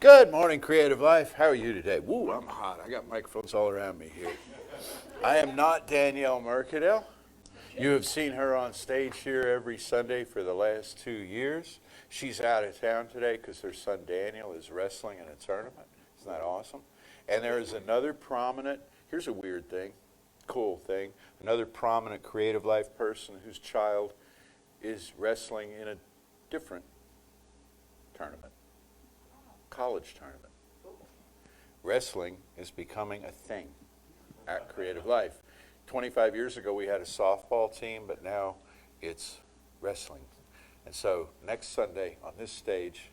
Good morning, Creative Life. How are you today? Woo, I'm hot. I got microphones all around me here. I am not Danielle Mercadale. You have seen her on stage here every Sunday for the last 2 years. She's out of town today because her son Daniel is wrestling in a tournament. Isn't that awesome? And there is another prominent, here's a weird thing, cool thing, another prominent Creative Life person whose child is wrestling in a different tournament. College tournament. Wrestling is becoming a thing at Creative Life. 25 years ago we had a softball team, but now it's wrestling. And so next Sunday on this stage,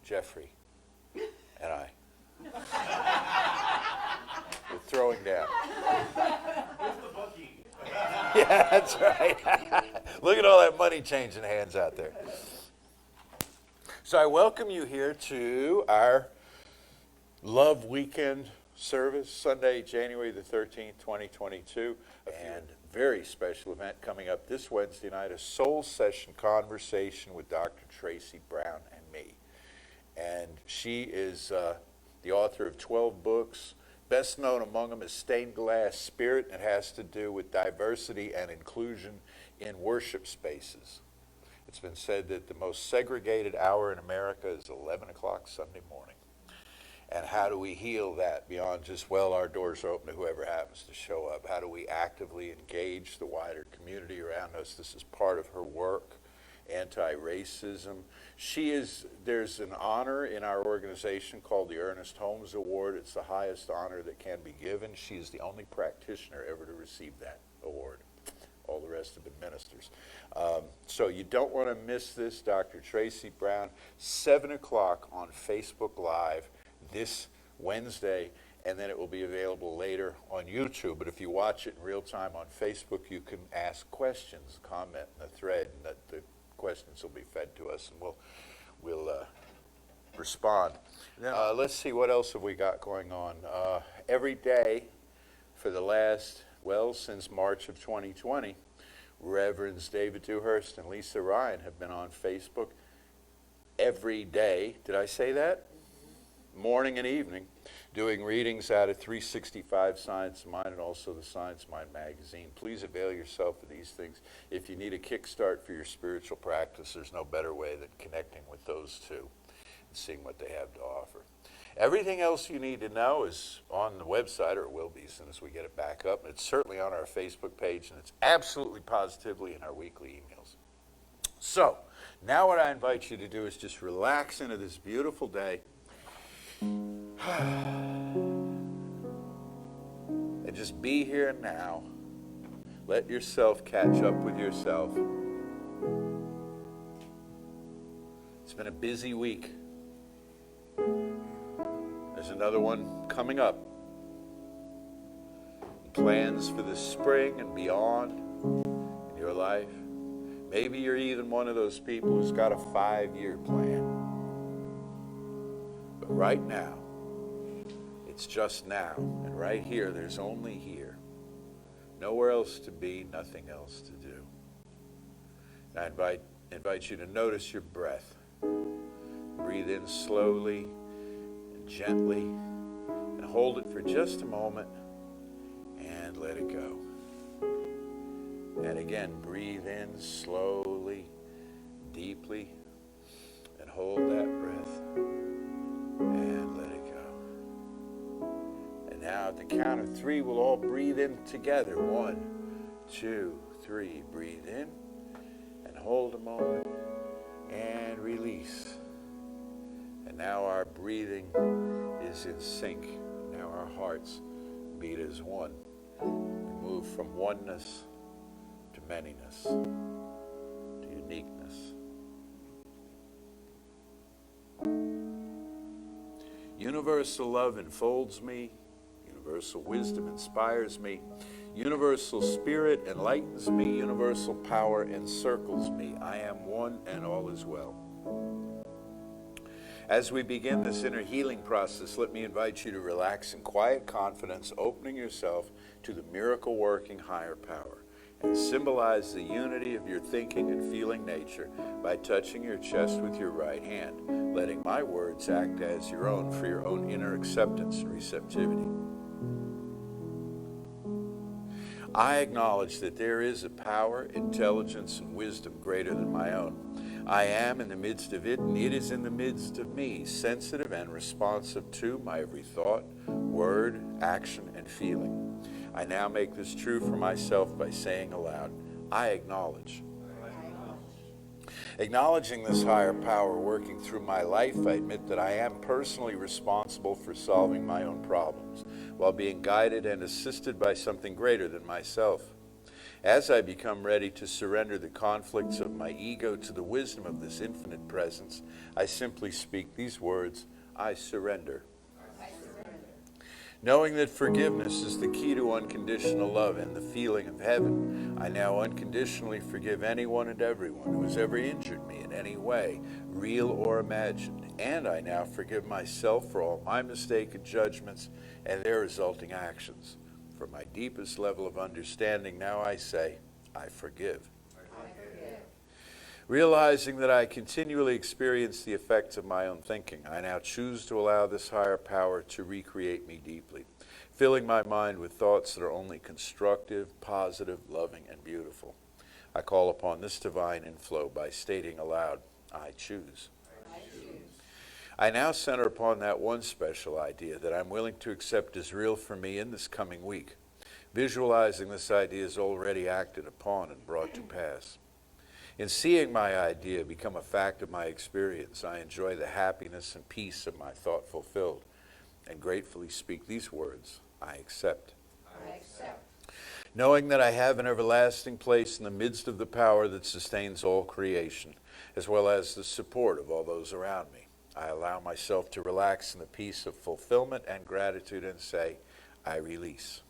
Jeffrey and I we're throwing down. Where's the bookie? Yeah, that's right. Look at all that money changing hands out there. So I welcome you here to our Love Weekend service, Sunday, January the 13th, 2022. And very special event coming up this Wednesday night, a soul session conversation with Dr. Tracy Brown and me. And she is the author of 12 books. Best known among them is Stained Glass Spirit. It has to do with diversity and inclusion in worship spaces. It's been said that the most segregated hour in America is 11 o'clock Sunday morning. And how do we heal that beyond just, well, our doors are open to whoever happens to show up? How do we actively engage the wider community around us? This is part of her work, anti-racism. There's an honor in our organization called the Ernest Holmes Award. It's the highest honor that can be given. She is the only practitioner ever to receive that award. All the rest have been ministers. So you don't want to miss this. Dr. Tracy Brown, 7 o'clock on Facebook Live this Wednesday, and then it will be available later on YouTube. But if you watch it in real time on Facebook, you can ask questions, comment in the thread, and the questions will be fed to us, and we'll respond. Let's see, what else have we got going on? Every day for the last, since March of 2020, Reverends David Dewhurst and Lisa Ryan have been on Facebook every day. Did I say that? Morning and evening, doing readings out of 365 Science Mind and also the Science Mind magazine. Please avail yourself of these things. If you need a kickstart for your spiritual practice, there's no better way than connecting with those two and seeing what they have to offer. Everything else you need to know is on the website, or it will be as soon as we get it back up. It's certainly on our Facebook page, and it's absolutely positively in our weekly emails. So, now what I invite you to do is just relax into this beautiful day. And just be here now. Let yourself catch up with yourself. It's been a busy week. There's another one coming up. Plans for the spring and beyond in your life. Maybe you're even one of those people who's got a 5-year plan. But right now, it's just now. And right here, there's only here. Nowhere else to be, nothing else to do. And I invite you to notice your breath. Breathe in slowly and gently, and hold it for just a moment, and let it go. And again, breathe in slowly, deeply, and hold that breath, and let it go. And now at the count of 3, we'll all breathe in together. 1, 2, 3. Breathe in, and hold a moment, and release. And now our breathing is in sync. Now our hearts beat as one. We move from oneness to manyness, to uniqueness. Universal love enfolds me. Universal wisdom inspires me. Universal spirit enlightens me. Universal power encircles me. I am one and all is well. As we begin this inner healing process, let me invite you to relax in quiet confidence, opening yourself to the miracle-working higher power. and symbolize the unity of your thinking and feeling nature by touching your chest with your right hand, letting my words act as your own for your own inner acceptance and receptivity. I acknowledge that there is a power, intelligence, and wisdom greater than my own. I am in the midst of it, and it is in the midst of me, sensitive and responsive to my every thought, word, action, and feeling. I now make this true for myself by saying aloud, I acknowledge. Acknowledging this higher power working through my life, I admit that I am personally responsible for solving my own problems, while being guided and assisted by something greater than myself. As I become ready to surrender the conflicts of my ego to the wisdom of this infinite presence, I simply speak these words, I surrender. Knowing that forgiveness is the key to unconditional love and the feeling of heaven, I now unconditionally forgive anyone and everyone who has ever injured me in any way, real or imagined. And I now forgive myself for all my mistaken judgments and their resulting actions. For my deepest level of understanding, now I say, I forgive. Realizing that I continually experience the effects of my own thinking, I now choose to allow this higher power to recreate me deeply, filling my mind with thoughts that are only constructive, positive, loving, and beautiful. I call upon this divine inflow by stating aloud, I choose. I now center upon that one special idea that I'm willing to accept as real for me in this coming week, visualizing this idea as already acted upon and brought to pass. In seeing my idea become a fact of my experience, I enjoy the happiness and peace of my thought fulfilled, and gratefully speak these words, I accept. I accept. Knowing that I have an everlasting place in the midst of the power that sustains all creation, as well as the support of all those around me, I allow myself to relax in the peace of fulfillment and gratitude and say, I release.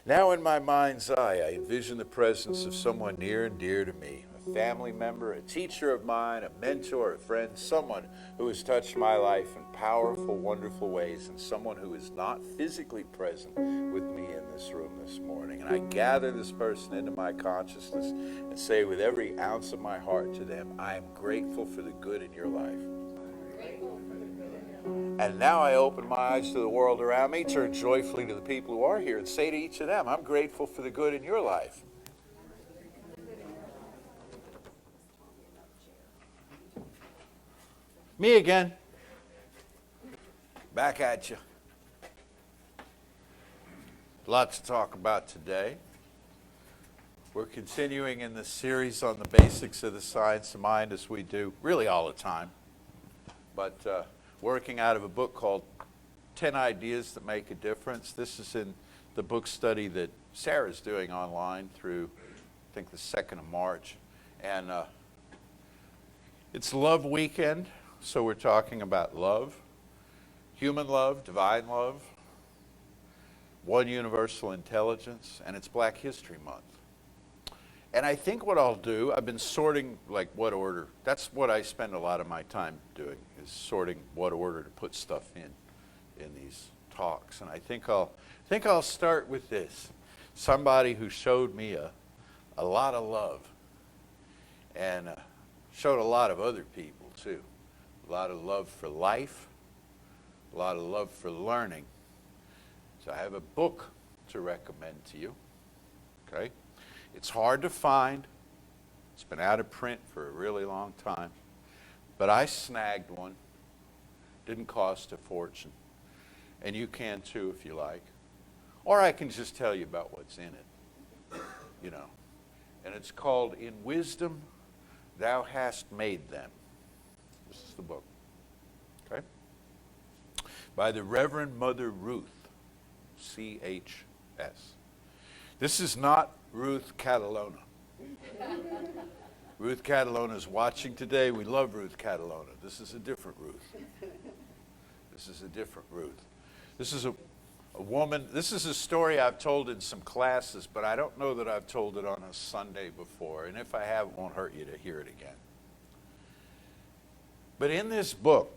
Now in my mind's eye, I envision the presence of someone near and dear to me, a family member, a teacher of mine, a mentor, a friend, someone who has touched my life in powerful, wonderful ways, and someone who is not physically present with me in this room this morning. And I gather this person into my consciousness and say with every ounce of my heart to them, I am grateful for the good in your life. And now I open my eyes to the world around me, turn joyfully to the people who are here, and say to each of them, I'm grateful for the good in your life. Me again. Back at you. Lots to talk about today. We're continuing in this series on the basics of the science of mind, as we do really all the time. But working out of a book called 10 Ideas That Make a Difference. This is in the book study that Sarah's doing online through, I think, the 2nd of March. And it's Love Weekend, so we're talking about love, human love, divine love, one universal intelligence, and it's Black History Month. And I think what I'll do, I've been sorting like what order. That's what I spend a lot of my time doing, is sorting what order to put stuff in these talks. And I think I'll start with this. Somebody who showed me a lot of love, and showed a lot of other people too. A lot of love for life, a lot of love for learning. So I have a book to recommend to you. Okay? It's hard to find. It's been out of print for a really long time. But I snagged one. Didn't cost a fortune. And you can too if you like. Or I can just tell you about what's in it. You know. And it's called In Wisdom Thou Hast Made Them. This is the book. Okay? By the Reverend Mother Ruth C.H.S. This is not Ruth Catalona. Ruth Catalona is watching today. We love Ruth Catalona. This is a different Ruth. This is a different Ruth. This is a woman. This is a story I've told in some classes, but I don't know that I've told it on a Sunday before. And if I have, it won't hurt you to hear it again. But in this book,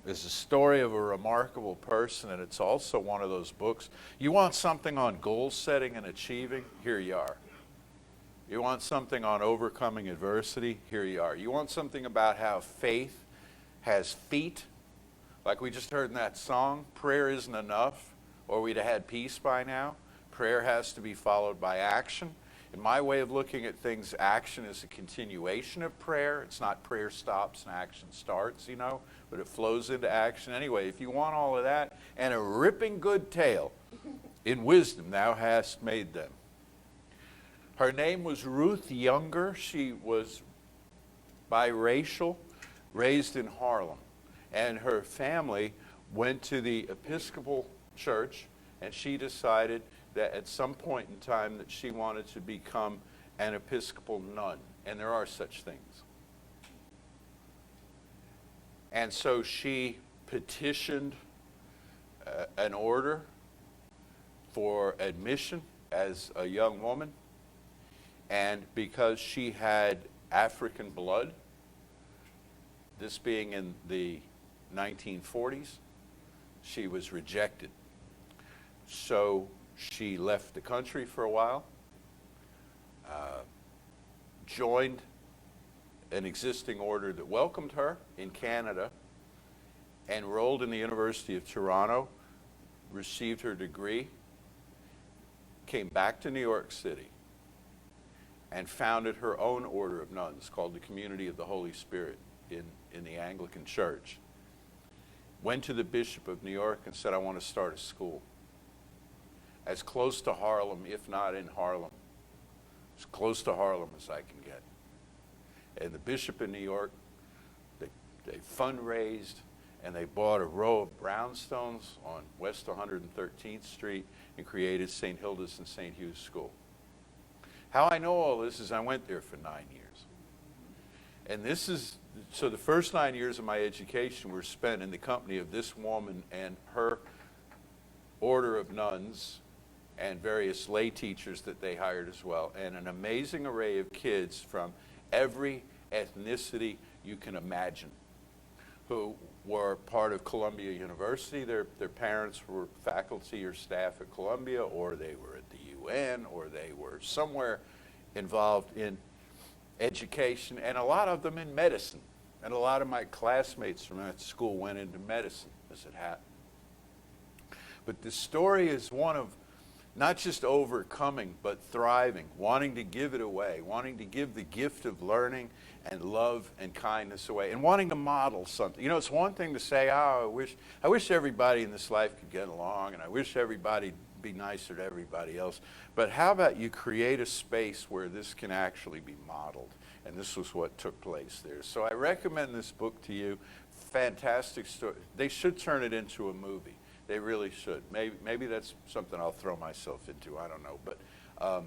is a story of a remarkable person, and it's also one of those books. You want something on goal setting and achieving? Here you are. You want something on overcoming adversity? Here you are. You want something about how faith has feet? Like we just heard in that song, prayer isn't enough, or we'd have had peace by now. Prayer has to be followed by action. In my way of looking at things, action is a continuation of prayer. It's not prayer stops and action starts, but it flows into action. Anyway, if you want all of that and a ripping good tale, in wisdom thou hast made them. Her name was Ruth Younger. She was biracial, raised in Harlem. And her family went to the Episcopal Church, and she decided that at some point in time that she wanted to become an Episcopal nun. And there are such things. And so she petitioned an order for admission as a young woman. And because she had African blood, this being in the 1940s, she was rejected. So she left the country for a while, joined an existing order that welcomed her in Canada, enrolled in the University of Toronto, received her degree, came back to New York City, and founded her own order of nuns called the Community of the Holy Spirit in the Anglican Church. Went to the Bishop of New York and said, I want to start a school as close to Harlem, if not in Harlem, as close to Harlem as I can get. And the Bishop in New York, they fundraised, and they bought a row of brownstones on West 113th Street and created St. Hilda's and St. Hugh's School. How I know all this is I went there for 9 years. And so the first 9 years of my education were spent in the company of this woman and her order of nuns and various lay teachers that they hired as well, and an amazing array of kids from every ethnicity you can imagine who were part of Columbia University. Their parents were faculty or staff at Columbia, or they were at the UN, or they were somewhere involved in education, and a lot of them in medicine. And a lot of my classmates from that school went into medicine, as it happened. But the story is one of not just overcoming, but thriving, wanting to give it away, wanting to give the gift of learning and love and kindness away, and wanting to model something. It's one thing to say, oh, I wish everybody in this life could get along, and I wish everybody'd be nicer to everybody else. But how about you create a space where this can actually be modeled? And this was what took place there. So I recommend this book to you. Fantastic story. They should turn it into a movie. They really should. Maybe that's something I'll throw myself into. I don't know. But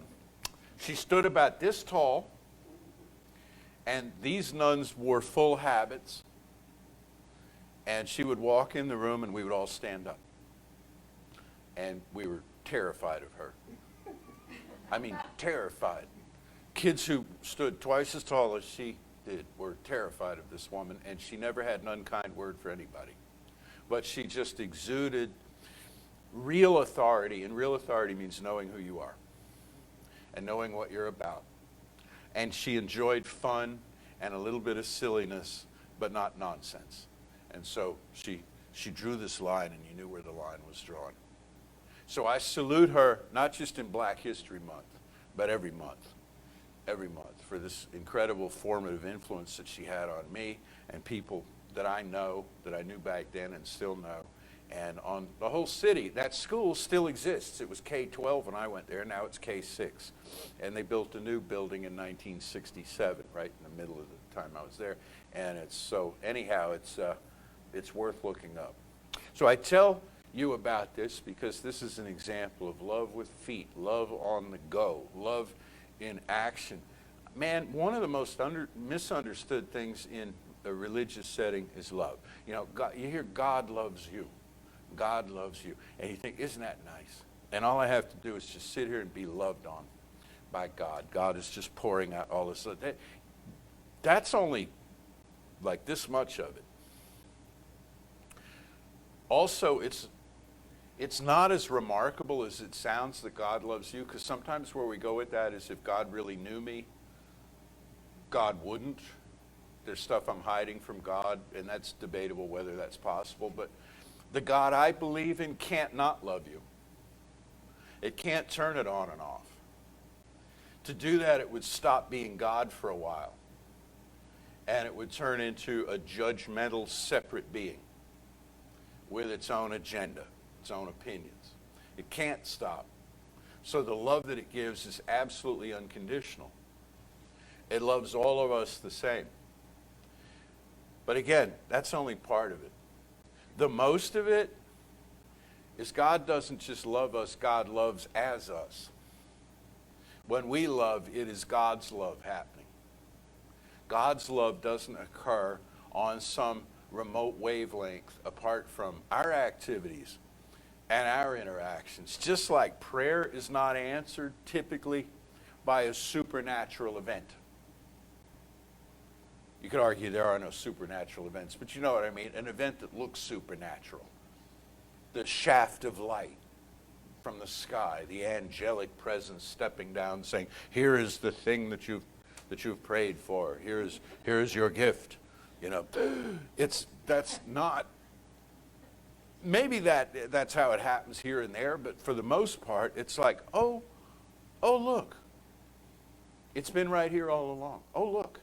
she stood about this tall, and these nuns wore full habits. And she would walk in the room, and we would all stand up. And we were terrified of her. I mean, terrified. Kids who stood twice as tall as she did were terrified of this woman, and she never had an unkind word for anybody. But she just exuded real authority, and real authority means knowing who you are and knowing what you're about. And she enjoyed fun and a little bit of silliness, but not nonsense. And so she drew this line, and you knew where the line was drawn. So I salute her, not just in Black History Month, but every month, for this incredible formative influence that she had on me and people that I know, that I knew back then and still know, and on the whole city. That school still exists. It was K-12 when I went there. Now it's K-6. And they built a new building in 1967, right in the middle of the time I was there. And it's worth looking up. So I tell you about this because this is an example of love with feet, love on the go, love in action. Man, one of the most misunderstood things in a religious setting is love. God, you hear God loves you. God loves you. And you think, isn't that nice? And all I have to do is just sit here and be loved on by God. God is just pouring out all this. That's only like this much of it. Also, it's not as remarkable as it sounds that God loves you, because sometimes where we go with that is if God really knew me, God wouldn't. There's stuff I'm hiding from God, and that's debatable whether that's possible. But the God I believe in can't not love you. It can't turn it on and off. To do that, it would stop being God for a while, and it would turn into a judgmental, separate being with its own agenda, its own opinions. It can't stop. So the love that it gives is absolutely unconditional. It loves all of us the same. But again, that's only part of it. The most of it is God doesn't just love us, God loves as us. When we love, it is God's love happening. God's love doesn't occur on some remote wavelength apart from our activities and our interactions. Just like prayer is not answered typically by a supernatural event. You could argue there are no supernatural events, but you know what I mean, an event that looks supernatural. The shaft of light from the sky, the angelic presence stepping down saying, here is the thing that you've prayed for. Here is your gift. You know, that's not, maybe that's how it happens here and there, but for the most part, it's like, oh look, it's been right here all along. Oh look,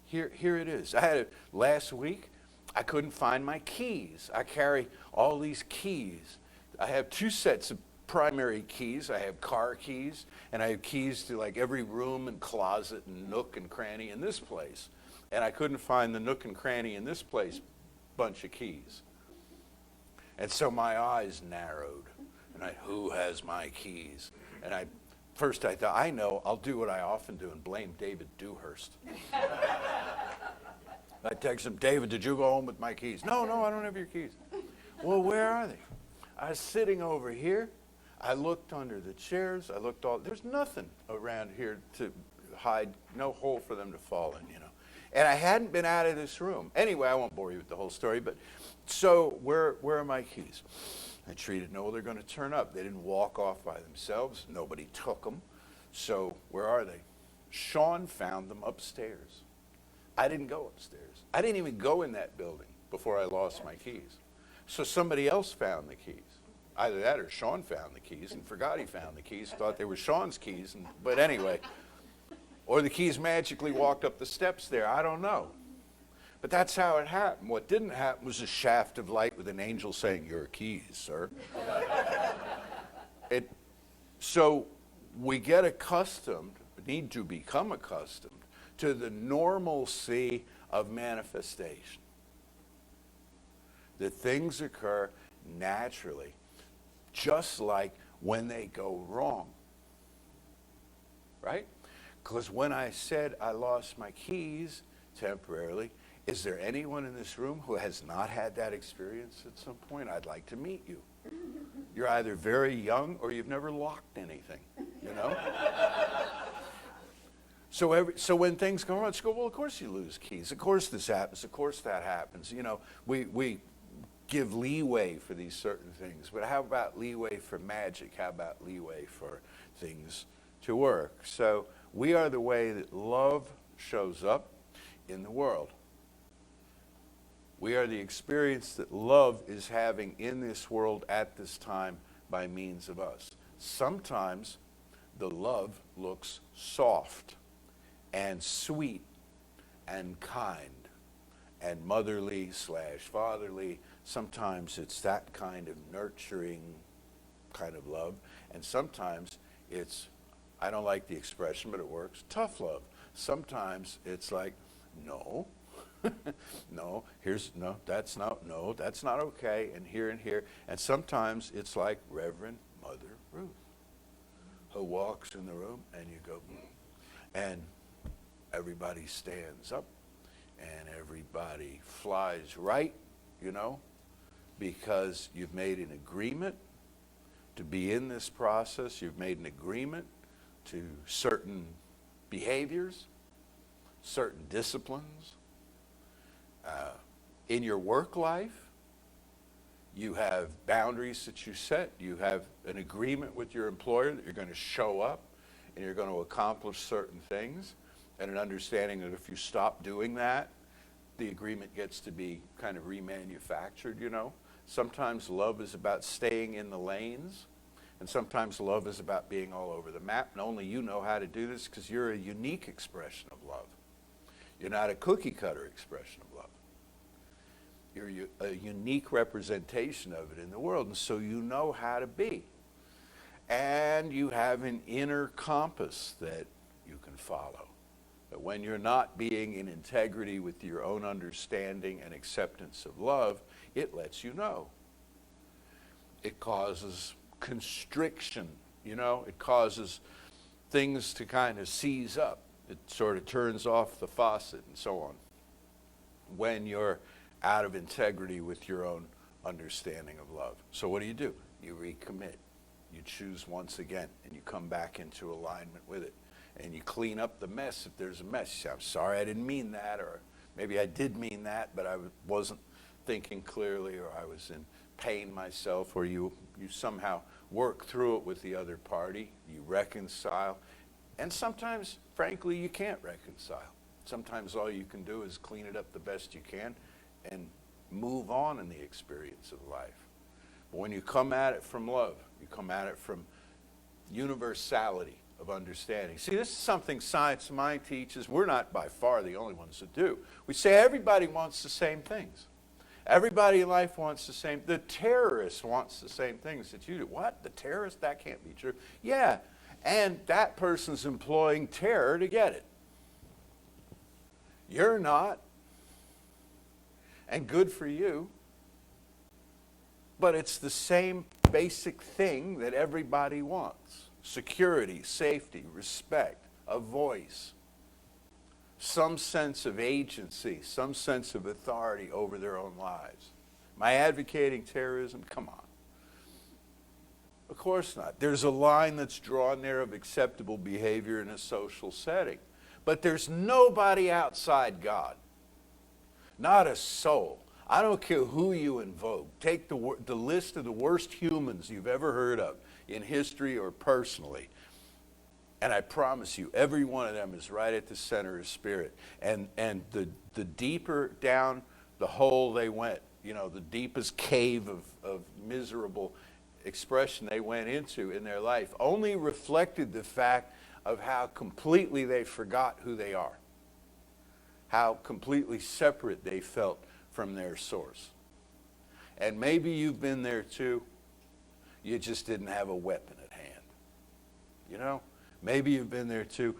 here it is. I had it last week. I couldn't find my keys. I carry all these keys. I have two sets of primary keys. I have car keys, and I have keys to like every room and closet and nook and cranny in this place. And I couldn't find the nook and cranny in this place bunch of keys. And so my eyes narrowed, and who has my keys? And first I thought, I know, I'll do what I often do and blame David Dewhurst. I text him, David, did you go home with my keys? No, I don't have your keys. Well, where are they? I was sitting over here. I looked under the chairs. I looked there's nothing around here to hide, no hole for them to fall in, you know. And I hadn't been out of this room. Anyway, I won't bore you with the whole story, but so where are my keys? I treated, no, they're going to turn up. They didn't walk off by themselves. Nobody took them. So where are they? Sean found them upstairs. I didn't go upstairs. I didn't even go in that building before I lost my keys. So somebody else found the keys. Either that or Sean found the keys and forgot he found the keys, thought they were Sean's keys. But anyway, or the keys magically walked up the steps there. I don't know. But that's how it happened. What didn't happen was a shaft of light with an angel saying, your keys, sir. So we get accustomed, need to become accustomed, to the normalcy of manifestation. That things occur naturally, just like when they go wrong. Right? Because when I said I lost my keys temporarily, is there anyone in this room who has not had that experience at some point? I'd like to meet you. You're either very young or you've never locked anything, you know? So when things go wrong, it's go, well, of course you lose keys. Of course this happens. Of course that happens. You know, we give leeway for these certain things. But how about leeway for magic? How about leeway for things to work? So we are the way that love shows up in the world. We are the experience that love is having in this world at this time by means of us. Sometimes the love looks soft and sweet and kind and motherly/fatherly. Sometimes it's that kind of nurturing kind of love. And sometimes it's, I don't like the expression, but it works, tough love. Sometimes it's like, no, that's not okay, and here. And sometimes it's like Reverend Mother Ruth, who walks in the room and you go, and everybody stands up and everybody flies right, you know, because you've made an agreement to be in this process. You've made an agreement to certain behaviors, certain disciplines. In your work life, You have boundaries that you set. You have an agreement with your employer that you're going to show up and you're going to accomplish certain things, and an understanding that if you stop doing that, the agreement gets to be kind of remanufactured, you know. Sometimes love is about staying in the lanes, and sometimes love is about being all over the map, and only you know how to do this because you're a unique expression of love. You're not a cookie-cutter expression of love. You're a unique representation of it in the world, and so you know how to be. And you have an inner compass that you can follow. That when you're not being in integrity with your own understanding and acceptance of love, it lets you know. It causes constriction, you know, it causes things to kind of seize up. It sort of turns off the faucet and so on. When you're out of integrity with your own understanding of love. So what do? You recommit. You choose once again, and you come back into alignment with it. And you clean up the mess if there's a mess. You say, I'm sorry, I didn't mean that, or maybe I did mean that, but I wasn't thinking clearly, or I was in pain myself, or you somehow work through it with the other party. You reconcile. And sometimes, frankly, you can't reconcile. Sometimes all you can do is clean it up the best you can and move on in the experience of life. But when you come at it from love, you come at it from universality of understanding. See, this is something Science of Mind teaches. We're not by far the only ones that do. We say everybody wants the same things. Everybody in life wants the same. The terrorist wants the same things that you do. What? The terrorist? That can't be true. Yeah, and that person's employing terror to get it. You're not. And good for you. But it's the same basic thing that everybody wants. Security, safety, respect, a voice, some sense of agency, some sense of authority over their own lives. Am I advocating terrorism? Come on. Of course not. There's a line that's drawn there of acceptable behavior in a social setting. But there's nobody outside God. Not a soul. I don't care who you invoke. Take the list of the worst humans you've ever heard of in history or personally. And I promise you, every one of them is right at the center of spirit. And the deeper down the hole they went, you know, the deepest cave of miserable expression they went into in their life only reflected the fact of how completely they forgot who they are. How completely separate they felt from their source. And maybe you've been there too. You just didn't have a weapon at hand. You know? Maybe you've been there too.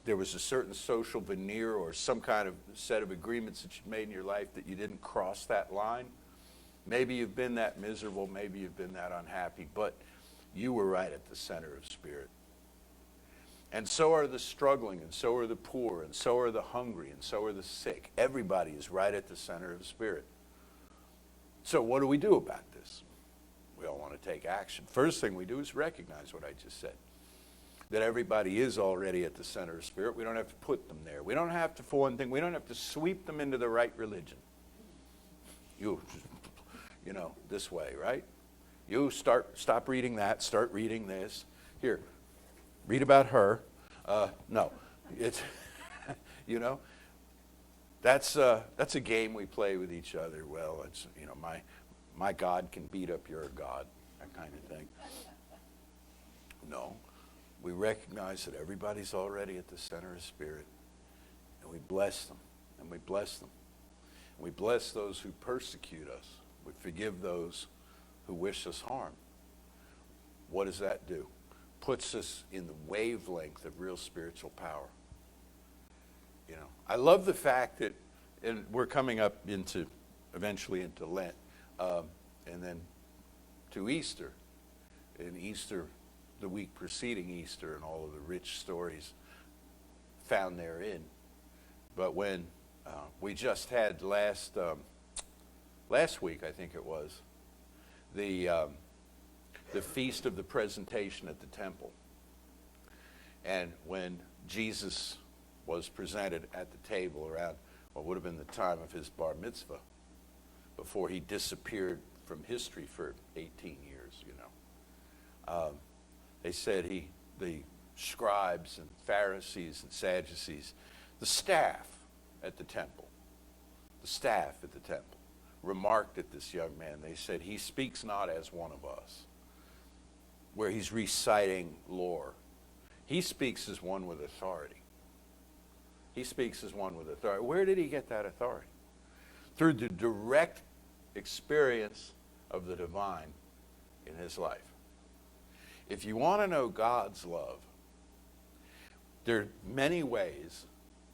There was a certain social veneer or some kind of set of agreements that you made in your life that you didn't cross that line. Maybe you've been that miserable. Maybe you've been that unhappy. But you were right at the center of spirit. And so are the struggling, and so are the poor, and so are the hungry, and so are the sick. Everybody is right at the center of spirit. So what do we do about this? We all want to take action. First thing we do is recognize what I just said. That everybody is already at the center of spirit. We don't have to put them there. We don't have to, for one thing, we don't have to sweep them into the right religion. You know, this way, right? You stop reading that, start reading this. Here. Read about her. No, it's, you know, that's a game we play with each other. Well, it's, you know, my God can beat up your God, that kind of thing. No, we recognize that everybody's already at the center of spirit, and we bless them, and we bless them. And we bless those who persecute us. We forgive those who wish us harm. What does that do? Puts us in the wavelength of real spiritual power. You know, I love the fact that, and we're coming up eventually into Lent, and then to Easter. And Easter, the week preceding Easter, and all of the rich stories found therein. But when we just had last week, I think it was, the feast of the presentation at the temple. And when Jesus was presented at the table around what would have been the time of his bar mitzvah, before he disappeared from history for 18 years, you know. They said the scribes and Pharisees and Sadducees, the staff at the temple, remarked at this young man. They said, he speaks not as one of us, where he's reciting lore. He speaks as one with authority. He speaks as one with authority. Where did he get that authority? Through the direct experience of the divine in his life. If you want to know God's love, there are many ways,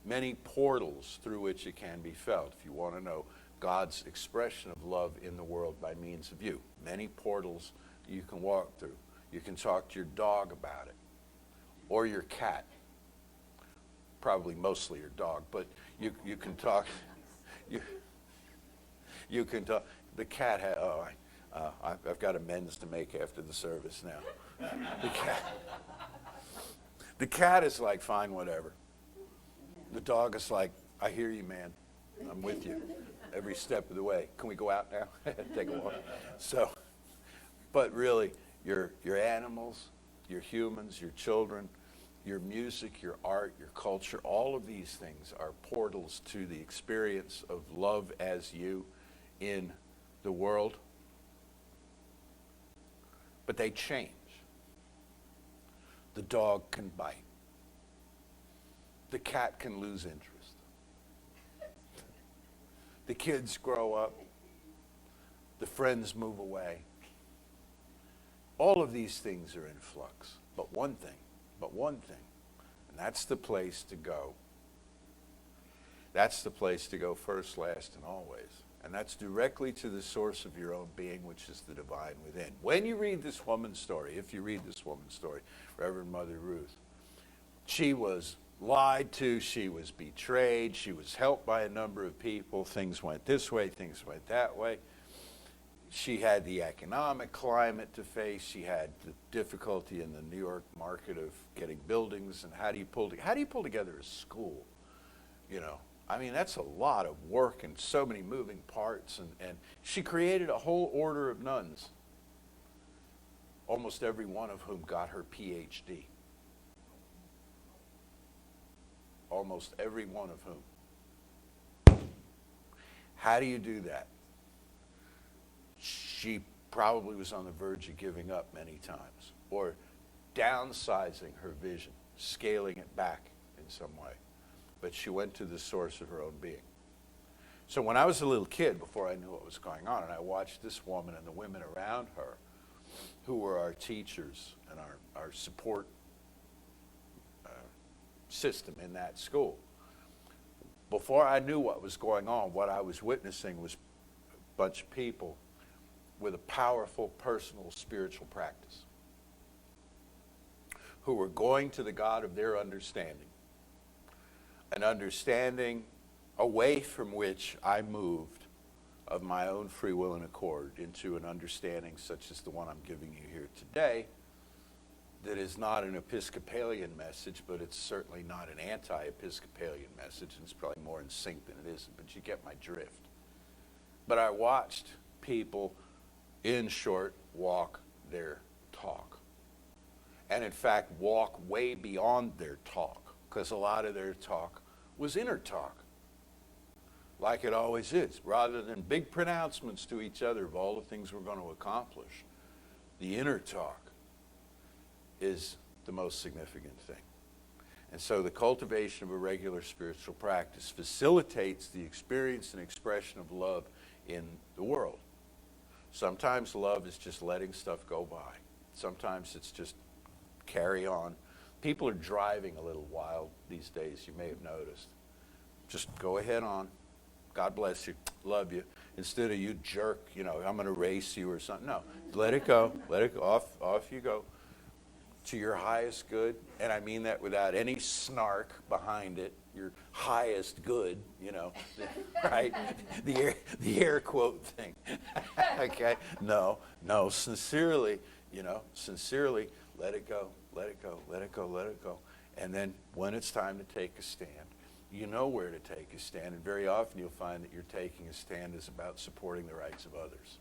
many portals through which it can be felt. If you want to know God's expression of love in the world by means of you, many portals you can walk through. You can talk to your dog about it, or your cat. Probably mostly your dog, but you can talk. You can talk. The cat. I've got amends to make after the service now. The cat is like, fine, whatever. The dog is like, I hear you, man. I'm with you every step of the way. Can we go out now? Take a walk. So, but really, your animals, your humans, your children, your music, your art, your culture, all of these things are portals to the experience of love as you in the world. But they change. The dog can bite. The cat can lose interest. The kids grow up. The friends move away. All of these things are in flux. But one thing, and that's the place to go. That's the place to go first, last, and always. And that's directly to the source of your own being, which is the divine within. When you read this woman's story, if you read this woman's story, Reverend Mother Ruth, she was lied to, she was betrayed, she was helped by a number of people. Things went this way, things went that way. She had the economic climate to face. She had the difficulty in the New York market of getting buildings, and how do you pull together a school? You know, I mean, that's a lot of work and so many moving parts. And she created a whole order of nuns, almost every one of whom got her PhD. Almost every one of whom. How do you do that? She probably was on the verge of giving up many times, or downsizing her vision, scaling it back in some way. But she went to the source of her own being. So when I was a little kid, before I knew what was going on, and I watched this woman and the women around her, who were our teachers and our support system in that school, before I knew what was going on, what I was witnessing was a bunch of people with a powerful personal spiritual practice who were going to the God of their understanding, an understanding away from which I moved of my own free will and accord into an understanding such as the one I'm giving you here today, that is not an Episcopalian message, but it's certainly not an anti-Episcopalian message, and it's probably more in sync than it isn't, but you get my drift. But I watched people, in short, walk their talk. And in fact, walk way beyond their talk, because a lot of their talk was inner talk, like it always is. Rather than big pronouncements to each other of all the things we're going to accomplish, the inner talk is the most significant thing. And so the cultivation of a regular spiritual practice facilitates the experience and expression of love in the world. Sometimes love is just letting stuff go by. Sometimes it's just carry on. People are driving a little wild these days, you may have noticed. Just go ahead on. God bless you. Love you. Instead of you jerk, you know, I'm going to race you or something. No, let it go. Let it go. Off you go. To your highest good, and I mean that without any snark behind it, your highest good, you know, right? The air quote thing. Okay? No, sincerely, you know, sincerely, let it go, let it go, let it go, let it go. And then when it's time to take a stand, you know where to take a stand, and very often you'll find that your taking a stand is about supporting the rights of others.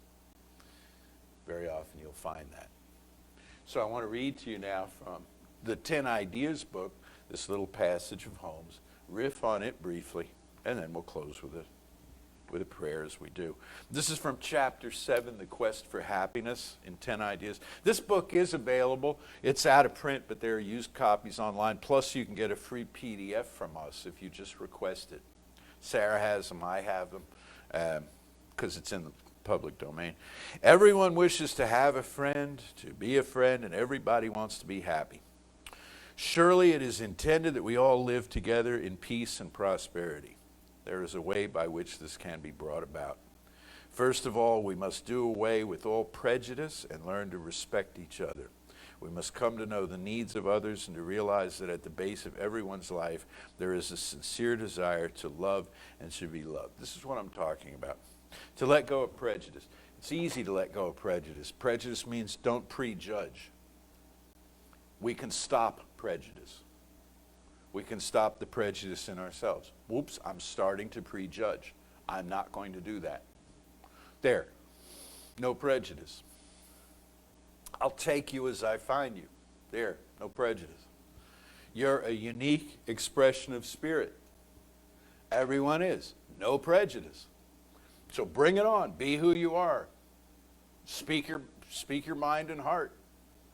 Very often you'll find that. So I want to read to you now from the 10 Ideas book, this little passage of Holmes, riff on it briefly, and then we'll close with a prayer as we do. This is from chapter 7, The Quest for Happiness in 10 Ideas. This book is available. It's out of print, but there are used copies online. Plus, you can get a free PDF from us if you just request it. Sarah has them. I have them because it's in the public domain. Everyone wishes to have a friend, to be a friend, and everybody wants to be happy. Surely it is intended that we all live together in peace and prosperity. There is a way by which this can be brought about. First of all, we must do away with all prejudice and learn to respect each other. We must come to know the needs of others and to realize that at the base of everyone's life, there is a sincere desire to love and to be loved. This is what I'm talking about. To let go of prejudice. It's easy to let go of prejudice. Prejudice means don't prejudge. We can stop prejudice. We can stop the prejudice in ourselves. Whoops, I'm starting to prejudge. I'm not going to do that. There. No prejudice. I'll take you as I find you. There. No prejudice. You're a unique expression of spirit. Everyone is. No prejudice. So bring it on. Be who you are. Speak your mind and heart.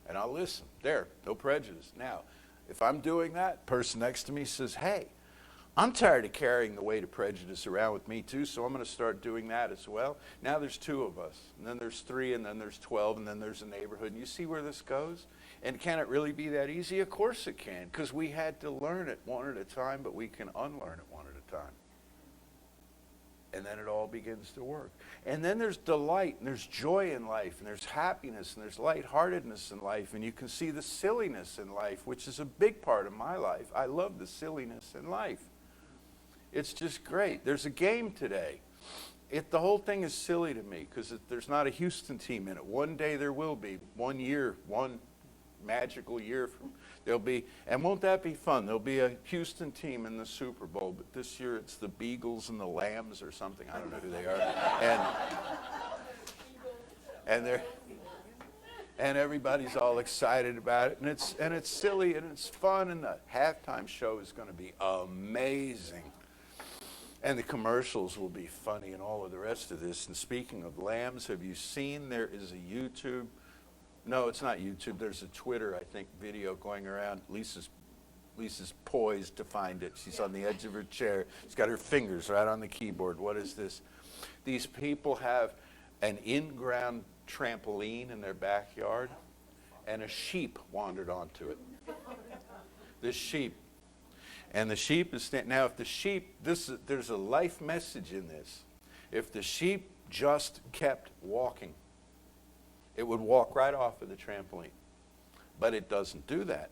And I'll listen. There. No prejudice. Now, if I'm doing that, person next to me says, hey, I'm tired of carrying the weight of prejudice around with me too, so I'm going to start doing that as well. Now there's 2 of us, and then there's 3, and then there's 12, and then there's a neighborhood. And you see where this goes? And can it really be that easy? Of course it can, because we had to learn it one at a time, but we can unlearn it one at a time. And then it all begins to work. And then there's delight, and there's joy in life, and there's happiness, and there's lightheartedness in life, and you can see the silliness in life, which is a big part of my life. I love the silliness in life. It's just great. There's a game today. The whole thing is silly to me because there's not a Houston team in it. One day there will be. One year, one magical year there'll be, and won't that be fun? There'll be a Houston team in the Super Bowl, but this year it's the Beagles and the Lambs or something. I don't know who they are. And everybody's all excited about it, and it's silly and it's fun, and the halftime show is going to be amazing. And the commercials will be funny and all of the rest of this. And speaking of lambs, have you seen there is a YouTube? No, it's not YouTube. There's a Twitter, I think, video going around. Lisa's poised to find it. She's on the edge of her chair. She's got her fingers right on the keyboard. What is this? These people have an in-ground trampoline in their backyard, and a sheep wandered onto it. This sheep. And the sheep is now if the sheep, there's a life message in this. If the sheep just kept walking, it would walk right off of the trampoline. But it doesn't do that.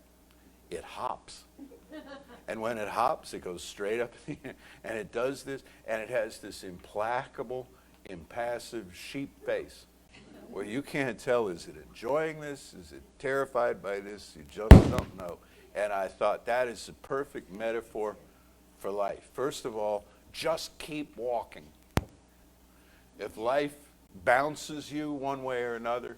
It hops. And when it hops, it goes straight up in the air. And it does this, and it has this implacable, impassive sheep face where you can't tell, is it enjoying this? Is it terrified by this? You just don't know. And I thought that is a perfect metaphor for life. First of all, just keep walking. If life bounces you one way or another,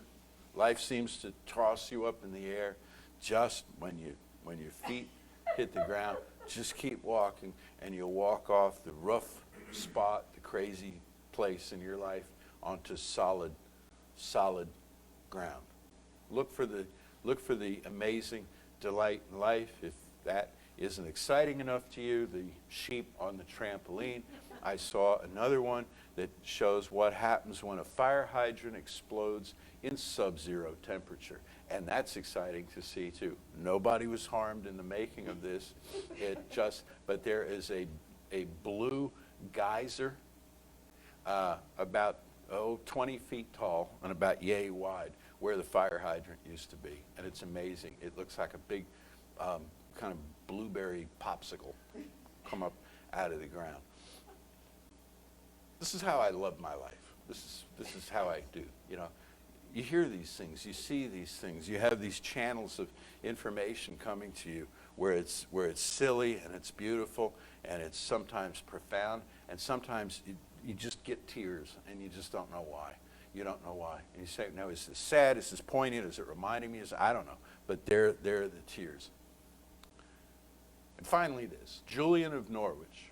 life seems to toss you up in the air, just when your feet hit the ground, just keep walking, and you'll walk off the rough spot, the crazy place in your life, onto solid ground. Look for the amazing delight in life. If that isn't exciting enough to you, the sheep on the trampoline. I saw another one that shows what happens when a fire hydrant explodes in sub-zero temperature. And that's exciting to see too. Nobody was harmed in the making of this. But there is a blue geyser about 20 feet tall and about yay wide, where the fire hydrant used to be. And it's amazing. It looks like a big kind of blueberry popsicle come up out of the ground. This is how I love my life. This is how I do. You know, you hear these things, you see these things, you have these channels of information coming to you where it's silly and it's beautiful and it's sometimes profound, and sometimes you just get tears and you just don't know why. You don't know why. And you say, no, is this sad? Is this poignant? Is it reminding me? I don't know. But there are the tears. And finally this, Julian of Norwich,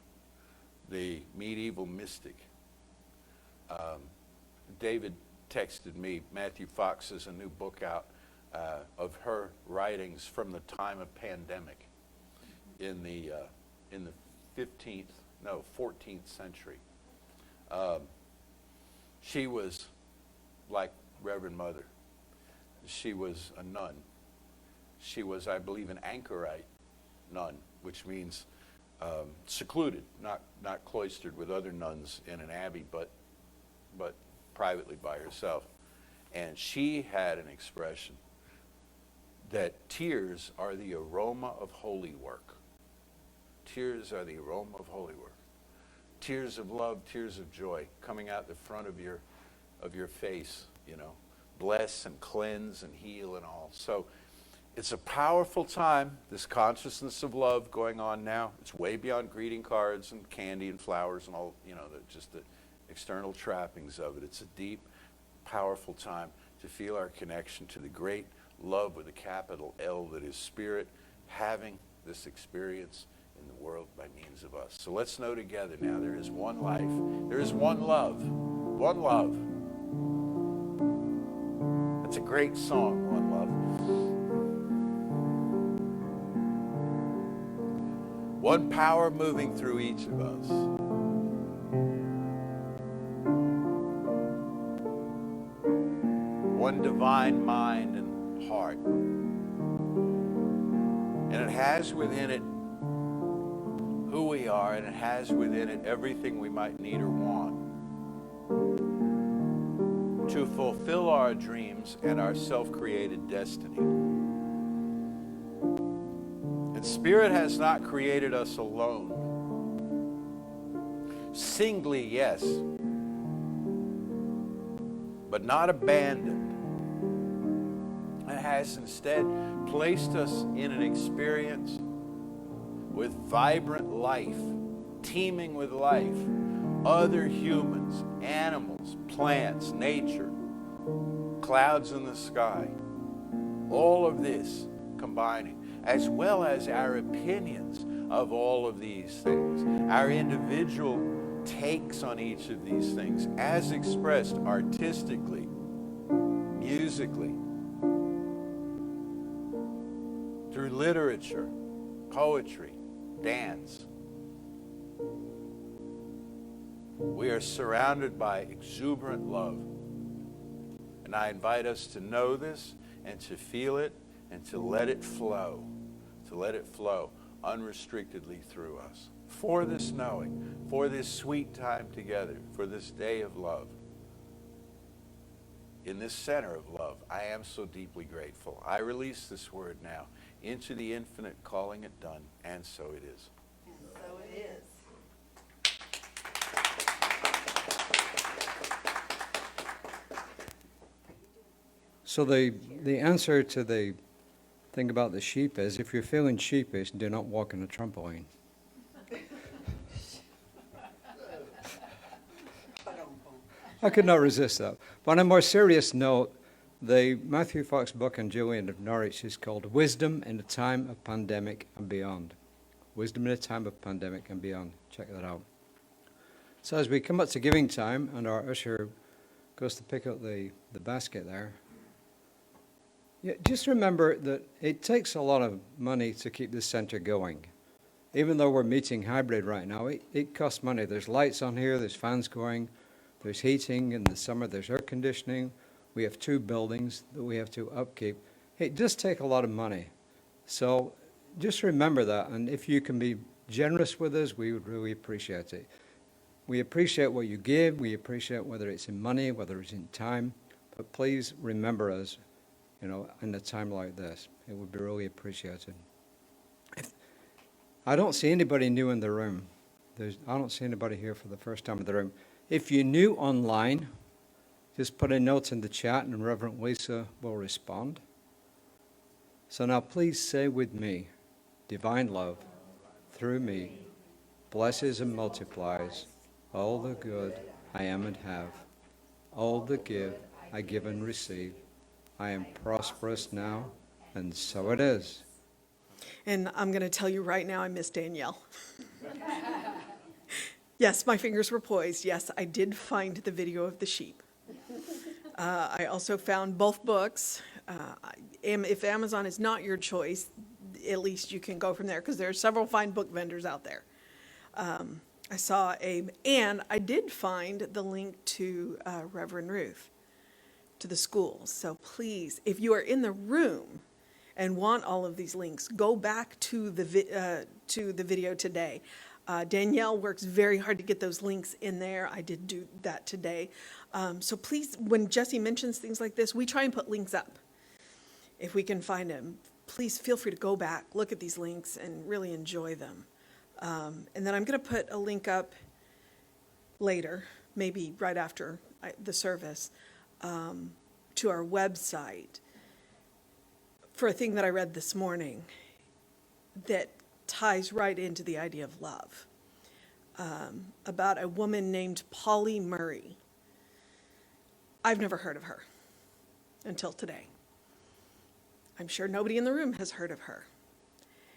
the medieval mystic. David texted me, Matthew Fox has a new book out of her writings from the time of pandemic in the 14th century. She was like Reverend Mother. She was a nun. She was, I believe, an anchorite nun, which means secluded, not cloistered with other nuns in an abbey, but privately by herself. And she had an expression that tears are the aroma of holy work. Tears are the aroma of holy work. Tears of love, tears of joy coming out the front of your face, you know. Bless and cleanse and heal and all. So it's a powerful time, this consciousness of love going on now. It's way beyond greeting cards and candy and flowers and all, you know, just the external trappings of it. It's a deep, powerful time to feel our connection to the great love with a capital L that is Spirit, having this experience in the world by means of us. So let's know together now, there is one life, there is one love, one love. That's a great song, One Love. One power moving through each of us. One divine mind and heart. And it has within it who we are, and it has within it everything we might need or want to fulfill our dreams and our self-created destiny. And Spirit has not created us alone. Singly, yes, but not abandoned. It has instead placed us in an experience with vibrant life, teeming with life, other humans, animals, plants, nature, clouds in the sky, all of this combining, as well as our opinions of all of these things, our individual takes on each of these things, as expressed artistically, musically, through literature, poetry, dance. We are surrounded by exuberant love. And I invite us to know this and to feel it and to let it flow unrestrictedly through us. For this knowing, for this sweet time together, for this day of love, in this center of love, I am so deeply grateful. I release this word now into the infinite, calling it done, and so it is. And so it is. So the answer to the thing about the sheep is, if you're feeling sheepish, do not walk on a trampoline. I could not resist that. But on a more serious note, the Matthew Fox book on Julian of Norwich is called Wisdom in a Time of Pandemic and Beyond. Wisdom in a Time of Pandemic and Beyond. Check that out. So as we come up to giving time, and our usher goes to pick up the basket there, yeah, just remember that it takes a lot of money to keep this center going. Even though we're meeting hybrid right now, it costs money. There's lights on here, there's fans going, there's heating in the summer, there's air conditioning. We have 2 buildings that we have to upkeep. It does take a lot of money. So just remember that, and if you can be generous with us, we would really appreciate it. We appreciate what you give. We appreciate whether it's in money, whether it's in time. But please remember us, you know, in a time like this. It would be really appreciated. I don't see anybody new in the room. I don't see anybody here for the first time in the room. If you're new online, just put a note in the chat and Reverend Lisa will respond. So now please say with me, divine love through me blesses and multiplies all the good I am and have. All that give, I give and receive. I am prosperous now, and so it is. And I'm going to tell you right now, I miss Danielle. Yes, my fingers were poised. Yes, I did find the video of the sheep. I also found both books. If Amazon is not your choice, at least you can go from there because there are several fine book vendors out there. And I did find the link to Reverend Ruth, to the school. So please, if you are in the room and want all of these links, go back to the video today. Danielle works very hard to get those links in there. I did do that today. So please, when Jesse mentions things like this, we try and put links up. If we can find them, please feel free to go back, look at these links, and really enjoy them. And then I'm going to put a link up later, maybe right after the service, to our website for a thing that I read this morning that ties right into the idea of love, about a woman named Polly Murray. I've never heard of her until today. I'm sure nobody in the room has heard of her.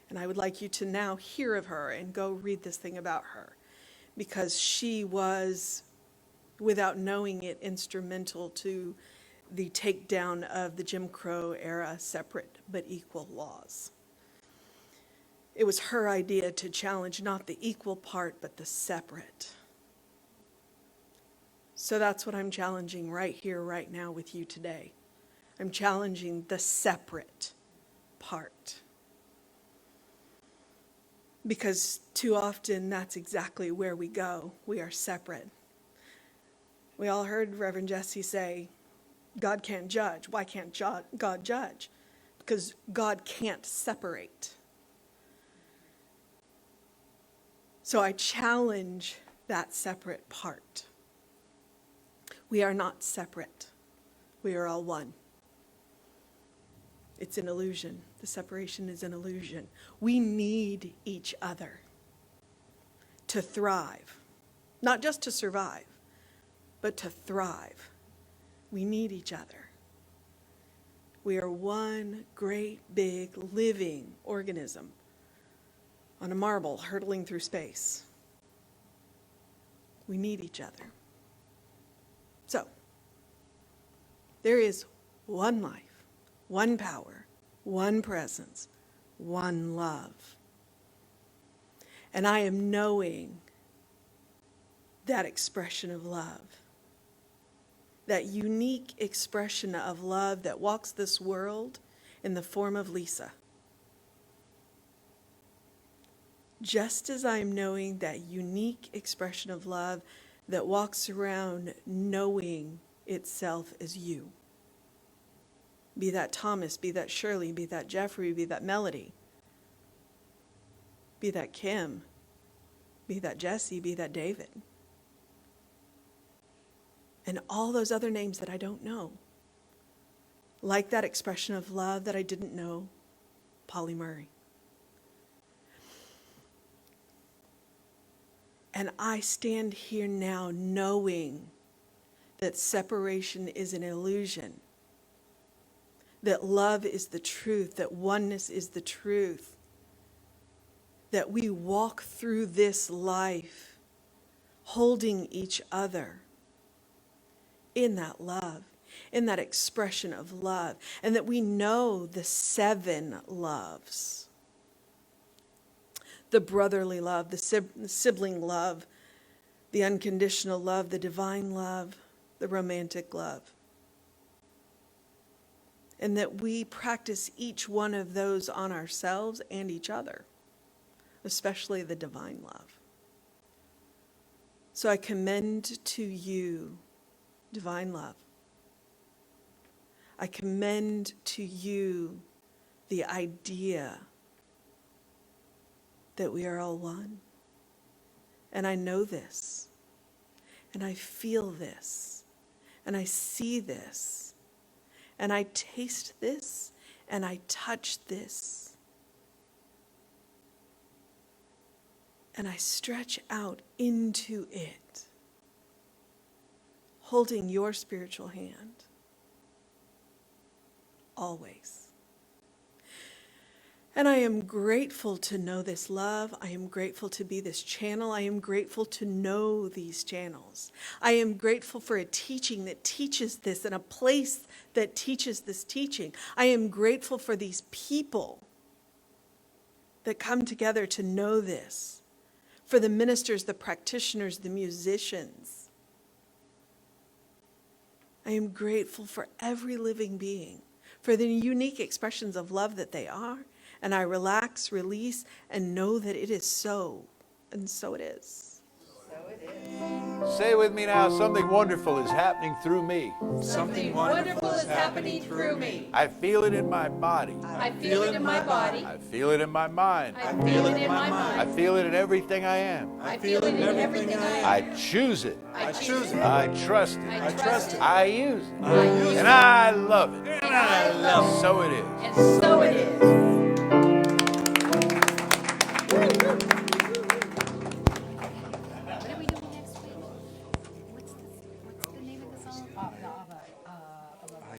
And I would like you to now hear of her and go read this thing about her, because she was, without knowing it, instrumental to the takedown of the Jim Crow era separate but equal laws. It was her idea to challenge not the equal part, but the separate. So that's what I'm challenging right here, right now with you today. I'm challenging the separate part. Because too often that's exactly where we go. We are separate. We all heard Reverend Jesse say, God can't judge. Why can't God judge? Because God can't separate. So I challenge that separate part. We are not separate. We are all one. It's an illusion. The separation is an illusion. We need each other to thrive. Not just to survive, but to thrive. We need each other. We are one great big living organism on a marble hurtling through space. We need each other. So, there is one life, one power, one presence, one love. And I am knowing that expression of love, that unique expression of love that walks this world in the form of Lisa. Just as I am knowing that unique expression of love that walks around knowing itself as you. Be that Thomas, be that Shirley, be that Jeffrey, be that Melody, be that Kim, be that Jesse, be that David. And all those other names that I don't know. Like that expression of love that I didn't know, Polly Murray. And I stand here now knowing that separation is an illusion, that love is the truth, that oneness is the truth, that we walk through this life holding each other in that love, in that expression of love, and that we know the 7 loves. The brotherly love, the sibling love, the unconditional love, the divine love, the romantic love. And that we practice each one of those on ourselves and each other, especially the divine love. So I commend to you divine love. I commend to you the idea that we are all one. And I know this, and I feel this, and I see this, and I taste this, and I touch this, and I stretch out into it, holding your spiritual hand. Always. And I am grateful to know this love. I am grateful to be this channel. I am grateful to know these channels. I am grateful for a teaching that teaches this and a place that teaches this teaching. I am grateful for these people that come together to know this, for the ministers, the practitioners, the musicians. I am grateful for every living being, for the unique expressions of love that they are. And I relax, release, and know that it is so. And so it is. So it is. Say with me now, something wonderful is happening through me. Something wonderful is happening through me. I feel it in my body. I feel it in my body. I feel it in my mind. I feel it in my mind. I feel it in everything I am. I feel it in everything I am. I choose it. I choose it. I trust it. I trust it. I use it. I use it. And I love it. And I love it. So it is. And so it is.